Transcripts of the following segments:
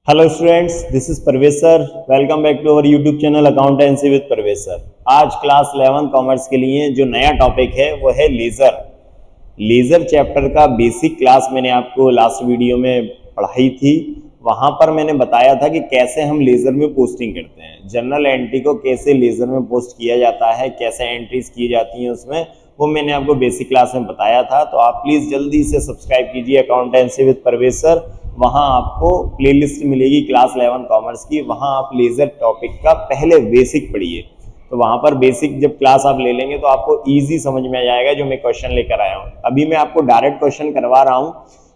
Hello students, this is Parvez sir. Welcome back to our YouTube channel accountancy with Parvez sir. आज class 11 commerce के लिए जो नया topic है वो है लेजर। लेजर चैप्टर का बेसिक क्लास मैंने आपको लास्ट वीडियो में पढ़ाई थी। वहां पर मैंने बताया था कि कैसे हम लेजर में पोस्टिंग करते हैं, जनरल एंट्री को कैसे लेजर में पोस्ट किया जाता है, कैसे एंट्रीज की जाती हैं उसमें, वो मैंने आपको बेसिक क्लास में बताया था। तो आप प्लीज़ जल्दी से सब्सक्राइब कीजिए अकाउंटेंसी विद परवेज सर। वहाँ आपको प्लेलिस्ट मिलेगी क्लास 11 कॉमर्स की, वहाँ आप लेजर टॉपिक का पहले बेसिक पढ़िए। तो वहाँ पर बेसिक जब क्लास आप ले लेंगे तो आपको इजी समझ में आ जाएगा जो मैं क्वेश्चन लेकर आया हूँ। अभी मैं आपको डायरेक्ट क्वेश्चन करवा रहा हूँ।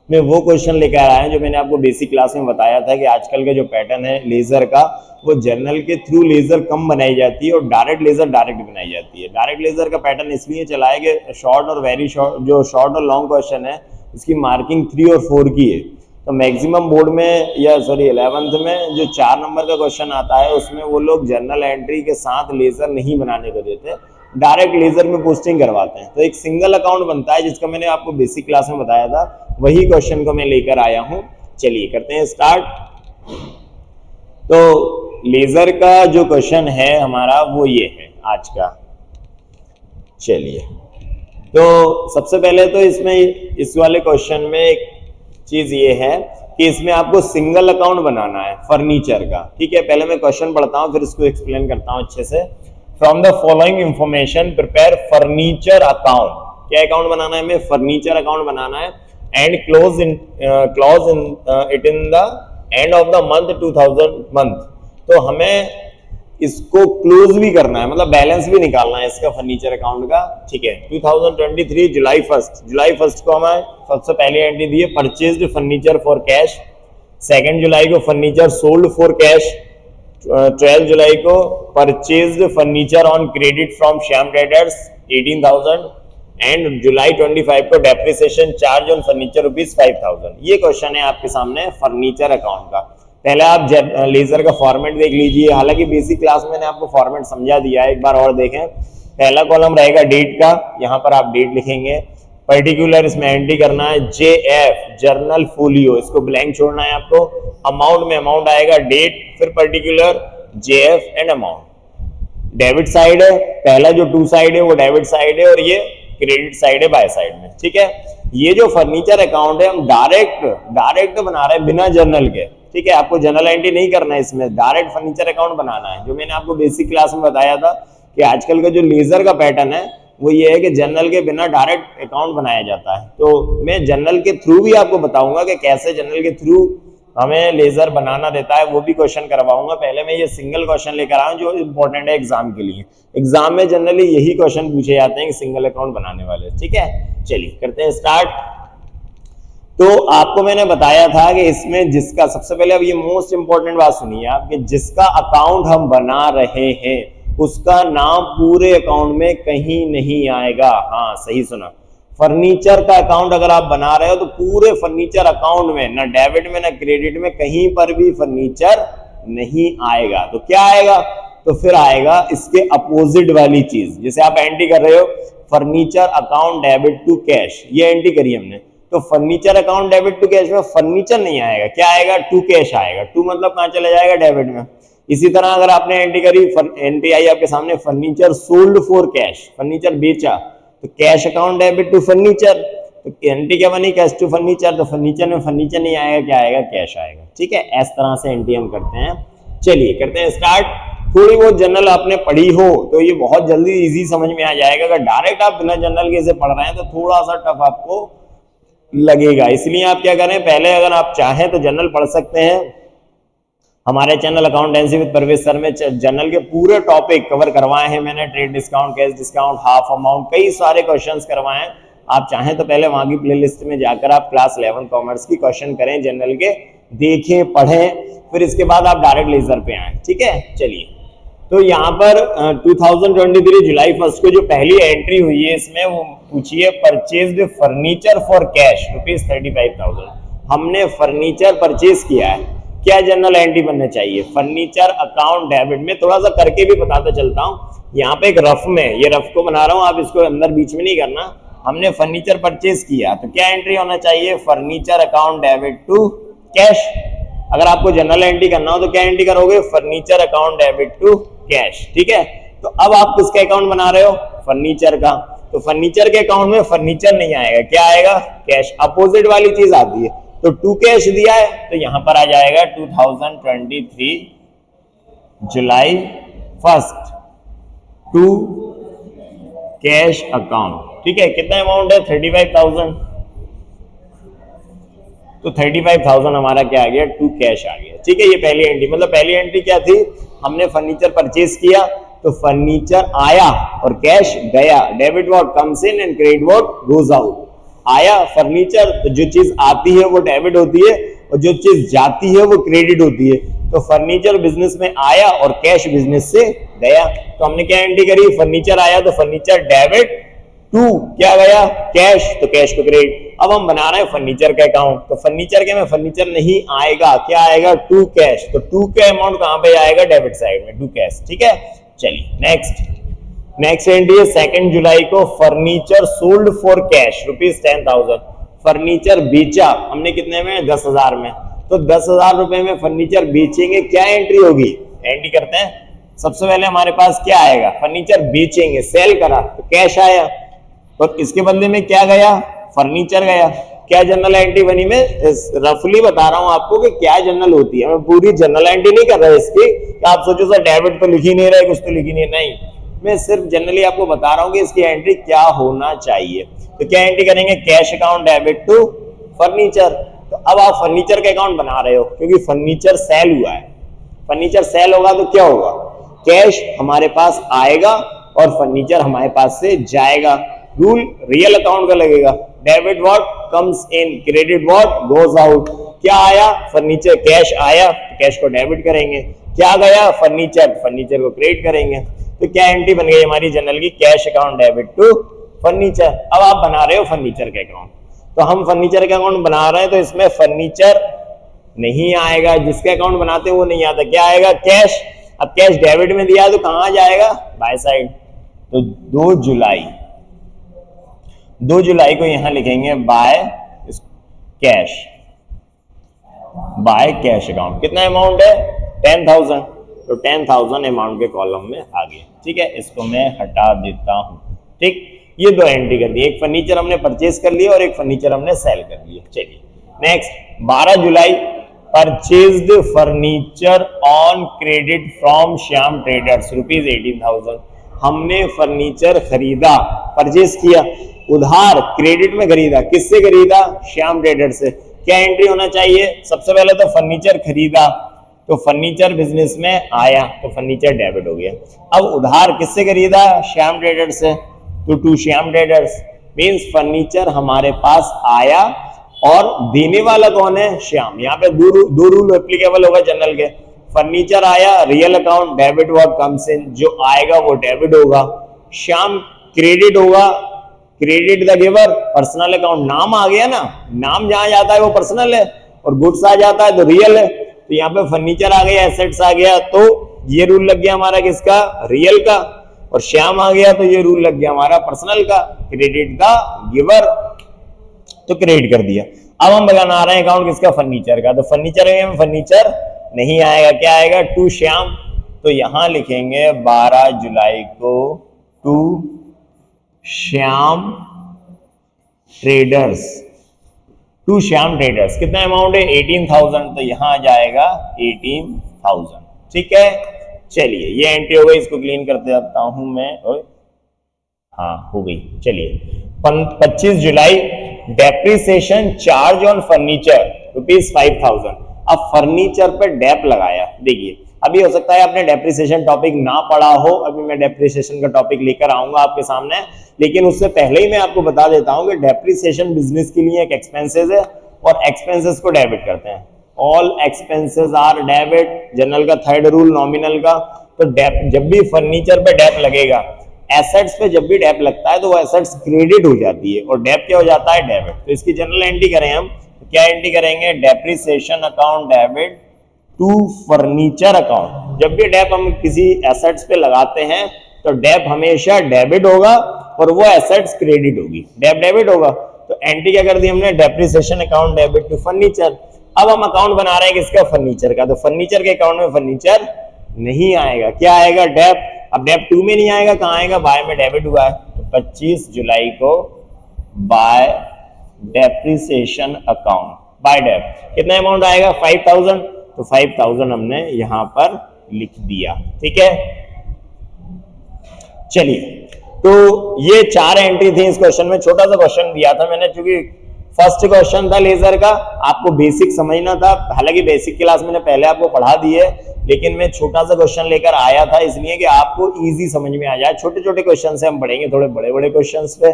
मैं वो क्वेश्चन लेकर आया हूँ जो मैंने आपको बेसिक क्लास में बताया था कि आजकल का जो पैटर्न है लेजर का, वो जनरल के थ्रू लेजर कम बनाई जाती है और डायरेक्ट लेजर डायरेक्ट बनाई जाती है। डायरेक्ट लेजर का पैटर्न इसलिए चला है कि शॉर्ट और वेरी शॉर्ट, जो शॉर्ट और लॉन्ग क्वेश्चन है उसकी मार्किंग 3 और 4 की है। तो मैक्सिमम बोर्ड में या 11th में जो 4 नंबर का क्वेश्चन आता है उसमें वो लोग जनरल एंट्री के साथ लेजर नहीं बनाने को देते, डायरेक्ट लेजर में पोस्टिंग करवाते हैं। तो एक सिंगल अकाउंट बनता है जिसका मैंने आपको बेसिक क्लास में बताया था, वही क्वेश्चन को मैं लेकर आया हूं। चलिए करते हैं स्टार्ट। तो लेजर का जो क्वेश्चन है हमारा वो ये है आज का। चलिए, तो सबसे पहले तो इसमें इस वाले क्वेश्चन में एक चीज ये है कि इसमें आपको सिंगल अकाउंट बनाना है फर्नीचर का। ठीक है, पहले मैं क्वेश्चन पढ़ता हूं फिर इसको एक्सप्लेन करता हूं अच्छे से। From the following information prepare furniture account. क्या अकाउंट बनाना है? हमें फर्नीचर अकाउंट बनाना है and close in it in the end of the month 2000 month. तो हमें इसको क्लोज भी करना है, मतलब बैलेंस भी निकालना है इसका फर्नीचर अकाउंट का। ठीक है, 2023 जुलाई 1 को हमें सबसे पहले एंट्री दी है परचेज्ड फर्नीचर फॉर कैश। 2 जुलाई को फर्नीचर सोल्ड फॉर कैश। 12 जुलाई को purchased furniture on credit from Shyam traders 18,000 and जुलाई 25 को डेप्रिसिएशन चार्ज ऑन फर्नीचर ₹5,000। ये क्वेश्चन है आपके सामने फर्नीचर अकाउंट का। पहले आप लेजर का फॉर्मेट देख लीजिए। हालांकि बेसिक क्लास में मैंने आपको फॉर्मेट समझा दिया है, एक बार और देखें। पहला कॉलम रहेगा डेट का, यहाँ पर आप डेट लिखेंगे। पर्टिकुलर इसमें एंट्री करना है JF जर्नल फोलियो, इसको ब्लैंक छोड़ना है आपको। अमाउंट में अमाउंट आएगा, डेट, फिर particular JF and amount. Debit side है, पहला जो 2 साइड है वो डेबिट साइड है और ये क्रेडिट साइड है बाय साइड में। ठीक है, ये जो फर्नीचर अकाउंट है हम डायरेक्ट बना रहे हैं बिना जर्नल के। ठीक है, आपको जनरल एंट्री नहीं करना है इसमें, डायरेक्ट फर्नीचर अकाउंट बनाना है। जो मैंने आपको बेसिक क्लास में बताया था कि आजकल का जो लेजर का पैटर्न है वो ये है कि जनरल के बिना डायरेक्ट अकाउंट बनाया जाता है। तो मैं जनरल के थ्रू भी आपको बताऊंगा कि कैसे जनरल के थ्रू हमें लेजर बनाना देता है, वो भी क्वेश्चन करवाऊंगा। पहले मैं ये सिंगल क्वेश्चन लेकर आया हूं जो इंपॉर्टेंट है एग्जाम के लिए। एग्जाम में जनरली यही क्वेश्चन पूछे जाते हैं कि सिंगल अकाउंट बनाने वाले। ठीक है, चलिए करते हैं स्टार्ट। तो आपको मैंने बताया था कि इसमें जिसका, सबसे पहले अब ये मोस्ट इंपॉर्टेंट बात सुनिए आप, कि जिसका अकाउंट हम बना रहे हैं उसका नाम पूरे अकाउंट में कहीं नहीं आएगा। हाँ, सही सुना, फर्नीचर का अकाउंट अगर आप बना रहे हो तो पूरे फर्नीचर अकाउंट में ना डेबिट में ना क्रेडिट में कहीं पर भी फर्नीचर नहीं आएगा। तो क्या आएगा? तो फिर आएगा इसके अपोजिट वाली चीज। जैसे आप एंट्री कर रहे हो furniture account debit to cash, ये एंट्री करी हमने, तो furniture account debit to cash में फर्नीचर नहीं आएगा, क्या आएगा? टू कैश आएगा। टू मतलब कहां चला जाएगा? डेबिट में। इसी तरह अगर आपने एंट्री करी, एंट्री आई आपके सामने furniture sold for cash, furniture बेचा, तो cash account debit to furniture. तो एंट्री क्या बनी? Cash to furniture. तो फर्नीचर में फर्नीचर नहीं आएगा, क्या आएगा? कैश आएगा। ठीक है, इस तरह से एंट्री हम करते हैं। चलिए करते हैं स्टार्ट। थोड़ी बहुत जनरल आपने पढ़ी हो तो ये बहुत जल्दी इजी समझ में आ जाएगा। अगर डायरेक्ट आप बिना जनरल के इसे पढ़ रहे हैं तो थोड़ा सा टफ आपको लगेगा। इसलिए आप क्या करें, पहले अगर आप चाहें तो जनरल पढ़ सकते हैं। हमारे channel accountancy with Parvez sir में जनरल के पूरे टॉपिक कवर करवाए हैं मैंने। Trade discount, cash discount, half amount, कई सारे क्वेश्चंस करवाए हैं। आप चाहें तो पहले वहां की प्लेलिस्ट में जाकर आप क्लास 11 कॉमर्स की क्वेश्चन करें जनरल के, देखें, पढ़ें, फिर इसके बाद आप डायरेक्ट लेजर पे आए। ठीक है, चलिए। तो यहाँ पर 2023 जुलाई 1 को जो पहली एंट्री हुई है इसमें वो पूछिए परचेज्ड फर्नीचर फॉर कैश ₹35,000। हमने फर्नीचर परचेज किया है। क्या जनरल एंट्री बनना चाहिए? फर्नीचर अकाउंट डेबिट में। थोड़ा सा करके भी बताता चलता हूँ। यहाँ पे एक रफ में, ये रफ को बना रहा हूँ, आप इसको अंदर बीच में नहीं करना। हमने फर्नीचर परचेज किया तो क्या एंट्री होना चाहिए? Furniture account debit to cash. अगर आपको जनरल एंट्री करना हो तो क्या एंट्री करोगे, furniture account debit to cash, ठीक है। तो अब आप किसका अकाउंट बना रहे हो, फर्नीचर का, तो फर्नीचर के अकाउंट में फर्नीचर नहीं आएगा, क्या आएगा, कैश, अपोजिट वाली चीज आती है। तो टू कैश दिया है तो यहां पर आ जाएगा 2023 जुलाई 1 टू कैश अकाउंट, ठीक है। कितना अमाउंट है, 35,000, तो 35,000 हमारा क्या आ गया, टू कैश आ गया, ठीक है। ये पहली एंट्री, मतलब पहली एंट्री क्या थी, हमने फर्नीचर परचेज किया तो फर्नीचर आया और कैश गया, debit what comes in and credit what goes out. आया फर्नीचर, तो जो चीज आती है वो डेबिट होती है और जो चीज जाती है वो क्रेडिट होती है। तो फर्नीचर बिजनेस में आया और कैश बिजनेस से गया, तो हमने क्या एंट्री करी, फर्नीचर आया तो फर्नीचर डेबिट टू क्या गया, कैश, तो कैश तो क्रेडिट। अब हम बना रहे हैं फर्नीचर का अकाउंट, तो फर्नीचर के में फर्नीचर नहीं आएगा, क्या आएगा, टू कैश, तो टू का अमाउंट कहां पे आएगा, डेबिट साइड में, टू कैश, ठीक है। चलिए नेक्स्ट एंट्री है 2 जुलाई को, furniture sold for cash ₹10,000, furniture बेचा हमने कितने में, 10,000 में, तो 10,000 रुपए में फर्नीचर बेचेंगे, क्या एंट्री होगी, एंट्री करते हैं। सबसे पहले हमारे पास क्या आएगा, फर्नीचर बेचेंगे, सेल करा तो कैश आया, तो इसके बदले में क्या गया, फर्नीचर गया। क्या जनरल एंट्री बनी, मैं रफली बता रहा हूं आपको कि क्या जनरल होती है, मैं पूरी जनरल एंट्री नहीं कर रहा इसकी, कि आप सोचो सर डेबिट तो लिख ही नहीं रहे, कुछ तो लिख ही नहीं, मैं सिर्फ जनरली आपको बता रहा हूं कि इसकी एंट्री क्या होना चाहिए। तो क्या एंट्री करेंगे, cash account debit to furniture. तो अब आप फर्नीचर का अकाउंट बना रहे हो क्योंकि फर्नीचर सेल हुआ है, फर्नीचर सेल होगा तो क्या होगा, कैश हमारे पास आएगा और फर्नीचर हमारे पास से जाएगा। रूल रियल अकाउंट का लगेगा, debit what comes in, credit what goes out. क्या आया, फर्नीचर, कैश आया तो कैश को डेबिट करेंगे, क्या गया, फर्नीचर, फर्नीचर को क्रेडिट करेंगे। तो क्या एंट्री बन गई हमारी जनरल की, cash account debit to furniture. अब आप बना रहे हो फर्नीचर का अकाउंट, तो हम फर्नीचर का अकाउंट बना रहे हैं तो इसमें फर्नीचर नहीं आएगा, जिसका अकाउंट बनाते हैं वो नहीं आता, क्या आएगा, कैश। अब कैश डेबिट में दिया तो कहां जाएगा, बाय साइड। तो 2 जुलाई को यहां लिखेंगे by cash, by cash account. कितना अमाउंट है, 10,000, तो 10,000 अमाउंट के कॉलम में आ गया, ठीक है। इसको मैं हटा देता हूं, ठीक। ये 2 एंट्री कर दी, एक फर्नीचर हमने परचेज कर लिया और एक फर्नीचर हमने सेल कर लिया। चलिए next 12 July, purchased furniture on credit from Shyam traders ₹18,000। हमने फर्नीचर खरीदा, परचेज किया, उधार क्रेडिट में खरीदा, किससे खरीदा, श्याम ट्रेडर से। क्या एंट्री होना चाहिए, सबसे पहले तो फर्नीचर खरीदा तो फर्नीचर बिजनेस में आया तो फर्नीचर डेबिट हो गया। अब उधार किससे खरीदा, श्याम ट्रेडर से, तो to Shyam traders, means furniture हमारे पास आया और देने वाला कौन है, श्याम। यहाँ पे दो रूल एप्लीकेबल होगा जनरल के, फर्नीचर आया, real account debit what comes in, जो आएगा वो डेबिट होगा, श्याम क्रेडिट होगा, credit the giver, personal account, नाम आ गया ना, नाम जहां जाता है वो पर्सनल है और गुड्स आ जाता है तो रियल है। तो यहाँ पे फर्नीचर आ गया, एसेट्स आ गया, तो ये रूल लग गया हमारा किसका, रियल का, और श्याम आ गया तो ये रूल लग गया हमारा पर्सनल का, क्रेडिट द गिवर, तो क्रेडिट कर दिया। अब हम बना रहे हैं अकाउंट किसका, फर्नीचर का, तो फर्नीचर में फर्नीचर नहीं आएगा, क्या आएगा, टू श्याम। तो यहां लिखेंगे 12 जुलाई को to Shyam traders, to Shyam traders. कितना अमाउंट है, 18,000, तो यहां आ जाएगा 18,000, ठीक है। चलिए ये एंट्री हो गई, इसको क्लीन करते जाता हूं मैं, हाँ हो गई। चलिए 25 जुलाई, डेप्रिसिएशन चार्ज ऑन फर्नीचर ₹5,000। अब फर्नीचर पे डेप लगाया, देखिए अभी हो सकता है आपने डेप्रिसिएशन टॉपिक ना पढ़ा हो, अभी मैं डेप्रिसिएशन का टॉपिक लेकर आऊंगा आपके सामने, लेकिन उससे पहले ही मैं आपको बता देता हूं कि डेप्रिसिएशन बिजनेस के लिए एक एक्सपेंसेस है और एक्सपेंसेस को डेबिट करते हैं, all expenses are debit, journal का थर्ड रूल नॉमिनल का। तो डेप, जब भी फर्नीचर पे डेप लगेगा, एसेट्स पे जब भी डेप लगता है तो वो एसेट्स क्रेडिट हो जाती है और डेप क्या हो जाता है, डेबिट। तो इसकी जनरल एंट्री करें हम, तो क्या एंट्री करेंगे, depreciation account debit to furniture account. जब भी डेप हम किसी एसेट्स पे लगाते हैं तो डेप हमेशा डेबिट होगा और वो एसेट्स क्रेडिट होगी, डेप डेबिट होगा। तो एंट्री क्या कर दी हमने, depreciation account debit to furniture. अब हम अकाउंट बना रहे हैं किसका, फर्नीचर का, तो फर्नीचर के अकाउंट में फर्नीचर नहीं आएगा, क्या आएगा, डेप। अब डेप 2 में नहीं आएगा, कहां आएगा, बाय में डेबिट हुआ है, तो 25 जुलाई को by depreciation account, by dep कितना अमाउंट आएगा, 5000, तो 5000 हमने यहां पर लिख दिया। ठीक है, चलिए, तो ये 4 एंट्री थी इस क्वेश्चन में। छोटा सा क्वेश्चन दिया था मैंने, क्योंकि फर्स्ट क्वेश्चन था लेजर का, आपको बेसिक समझना था। हालांकि बेसिक क्लास मैंने पहले आपको पढ़ा दी है, लेकिन मैं छोटा सा क्वेश्चन लेकर आया था इसलिए कि आपको इजी समझ में आ जाए। छोटे छोटे क्वेश्चन से हम पढ़ेंगे थोड़े बड़े बड़े क्वेश्चन पे।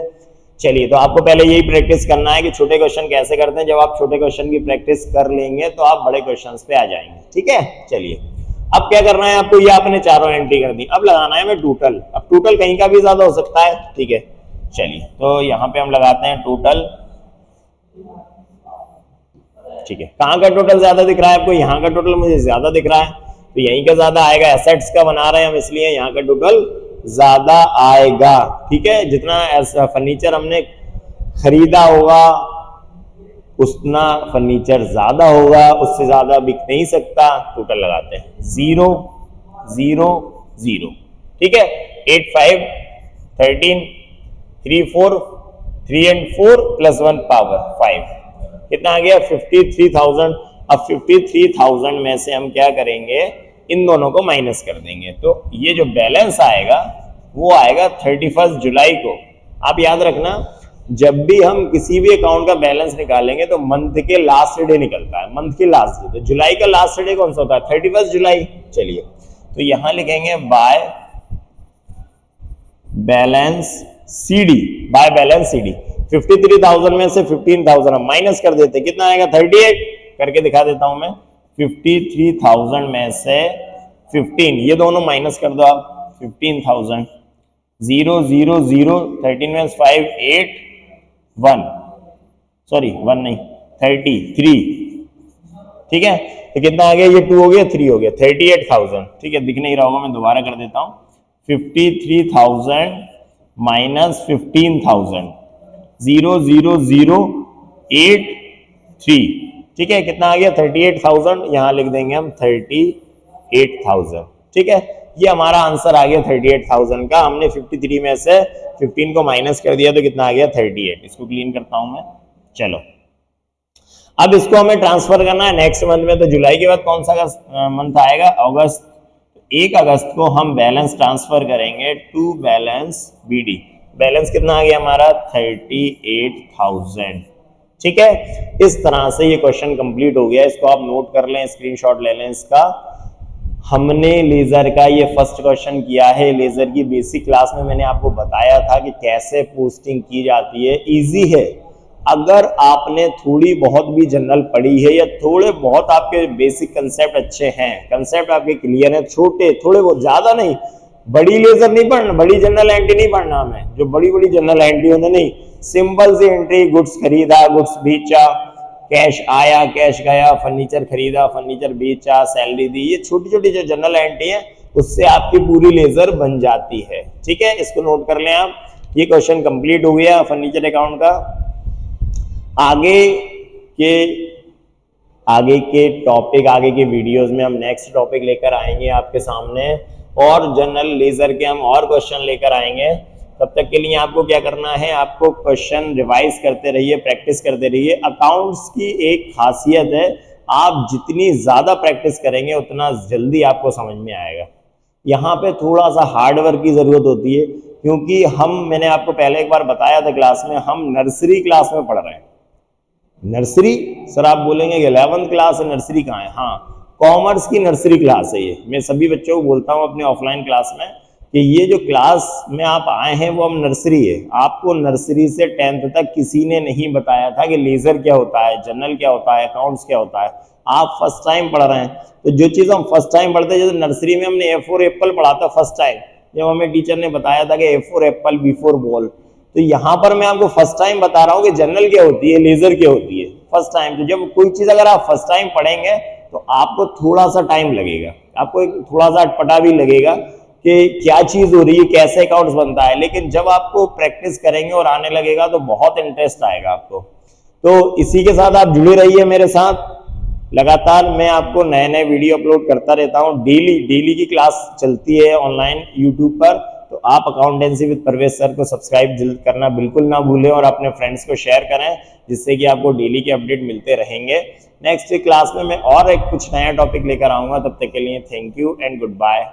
चलिए, तो आपको पहले यही प्रैक्टिस करना है कि छोटे क्वेश्चन कैसे करते हैं। जब आप छोटे क्वेश्चन की प्रैक्टिस कर लेंगे तो आप बड़े क्वेश्चन पे आ जाएंगे। ठीक है, चलिए, अब क्या करना है आपको, ये आपने चारों एंट्री कर दी, अब लगाना है मैं टोटल। अब टोटल कहीं का भी ज्यादा हो सकता है। ठीक है, चलिए, तो यहाँ पे हम लगाते हैं टोटल। ठीक है, कहाँ का टोटल ज्यादा दिख रहा है आपको, यहाँ का टोटल मुझे ज्यादा दिख रहा है, तो यहीं का ज्यादा आएगा। एसेट्स का बना रहे हैं हम, इसलिए यहाँ का टोटल ज्यादा आएगा। ठीक है, जितना फर्नीचर हमने खरीदा होगा उतना फर्नीचर ज्यादा होगा, उससे ज्यादा बिक नहीं सकता। टोटल लगाते हैं 0 0 0। ठीक है, 8 5 13 3 4 3 and 4 plus 1 पावर 5, कितना आ गया, 53,000। अब 53,000 में से हम क्या करेंगे, इन दोनों को माइनस कर देंगे, तो ये जो बैलेंस आएगा वो आएगा 31 जुलाई को। आप याद रखना, जब भी हम किसी भी अकाउंट का बैलेंस निकालेंगे तो मंथ के लास्ट डे निकलता है, मंथ के लास्ट डे। तो जुलाई का लास्ट डे कौन सा होता है, 31 जुलाई। चलिए, तो यहां लिखेंगे by balance CD, by balance CD. 53,000 में से 15,000 हम माइनस कर देते, कितना आएगा, 38 करके दिखा देता हूं मैं। 53,000 में से 15, ये दोनों माइनस कर दो आप, 15,000, 0 0 0, 13 में 5 8 1, सॉरी 1 नहीं 33। ठीक है, तो कितना आ गया, ये 2 हो गया, 3 हो गया, 38,000। ठीक है, दिख नहीं रहा होगा, मैं दोबारा कर देता हूं। 53,000 माइनस 15,000, 0 0 0 8 3। ठीक है, कितना आ गया, 38,000। यहां लिख देंगे हम 38,000। ठीक है, ये हमारा आंसर आ गया 38,000 का। हमने 53 में से 15 को माइनस कर दिया, तो कितना आ गया, 38। इसको क्लीन करता हूं मैं। चलो, अब इसको हमें ट्रांसफर करना है नेक्स्ट मंथ में। तो जुलाई के बाद कौन सा मंथ आएगा, अगस्त। 1 अगस्त को हम बैलेंस ट्रांसफर करेंगे टू बैलेंस बीडी। बैलेंस कितना आ गया हमारा, 38,000। ठीक है, इस तरह से ये क्वेश्चन कंप्लीट हो गया। इसको आप नोट कर लें, स्क्रीनशॉट ले लें इसका। हमने लेजर का ये फर्स्ट क्वेश्चन किया है। लेजर की बेसिक क्लास में मैंने आपको बताया था कि कैसे पोस्टिंग की जाती है। इजी है, अगर आपने थोड़ी बहुत भी जनरल पढ़ी है या थोड़े बहुत आपके बेसिक कंसेप्ट अच्छे हैं, कंसेप्ट आपके क्लियर है, छोटे थोड़े बहुत, ज्यादा नहीं। बड़ी लेजर नहीं पढ़ना, बड़ी जनरल एंट्री नहीं पढ़ना हमें, जो बड़ी बड़ी जनरल एंट्री होने नहीं। सिंपल सी एंट्री, गुड्स खरीदा, गुड्स बेचा, कैश आया, कैश गया, फर्नीचर खरीदा, फर्नीचर बेचा, सैलरी दी, ये छोटी छोटी जो जनरल एंट्री है उससे आपकी पूरी लेजर बन जाती है। ठीक है, इसको नोट कर लें आप। ये क्वेश्चन कंप्लीट हो गया फर्नीचर अकाउंट का। आगे के टॉपिक, आगे के वीडियोस में हम नेक्स्ट टॉपिक लेकर आएंगे आपके सामने, और जनरल लेजर के हम और क्वेश्चन लेकर आएंगे। तब तक के लिए आपको क्या करना है, आपको क्वेश्चन रिवाइज करते रहिए, प्रैक्टिस करते रहिए। अकाउंट्स की एक खासियत है, आप जितनी ज्यादा प्रैक्टिस करेंगे उतना जल्दी आपको समझ में आएगा। यहाँ पे थोड़ा सा हार्ड वर्क की जरूरत होती है, क्योंकि मैंने आपको पहले एक बार बताया था क्लास में, हम नर्सरी क्लास में पढ़ रहे हैं। नर्सरी सर आप बोलेंगे 11th क्लास है, नर्सरी कहाँ है? हाँ, कॉमर्स की नर्सरी क्लास है ये। मैं सभी बच्चों को बोलता हूँ अपने ऑफलाइन क्लास में कि ये जो क्लास में आप आए हैं वो अब नर्सरी है। आपको नर्सरी से 10th तक किसी ने नहीं बताया था कि लेजर क्या होता है, जनरल क्या होता है, अकाउंट्स क्या होता है। आप फर्स्ट टाइम पढ़ रहे हैं, तो जो चीज़ हम फर्स्ट टाइम पढ़ते हैं, जैसे नर्सरी में हमने A4 एप्पल पढ़ा था फर्स्ट टाइम, जब हमें टीचर ने बताया था कि A4 एप्पल B4 बॉल, तो यहाँ पर मैं आपको फर्स्ट टाइम बता रहा हूँ कि जनरल क्या होती है, लेजर क्या होती है, फर्स्ट टाइम। तो जब कोई चीज़ अगर आप फर्स्ट टाइम पढ़ेंगे तो आपको थोड़ा सा टाइम लगेगा, आपको एक थोड़ा सा अटपटा भी लगेगा कि क्या चीज हो रही है, कैसे अकाउंट्स बनता है। लेकिन जब आपको प्रैक्टिस करेंगे और आने लगेगा तो बहुत इंटरेस्ट आएगा आपको। तो इसी के साथ आप जुड़े रहिए मेरे साथ, लगातार मैं आपको नए नए वीडियो अपलोड करता रहता हूँ। डेली की क्लास चलती है ऑनलाइन यूट्यूब पर। तो आप अकाउंटेंसी विद परवेज सर को सब्सक्राइब करना बिल्कुल ना भूलें और अपने फ्रेंड्स को शेयर करें, जिससे कि आपको डेली के अपडेट मिलते रहेंगे। नेक्स्ट क्लास में मैं और एक कुछ नया टॉपिक लेकर आऊंगा। तब तक के लिए thank you and good bye.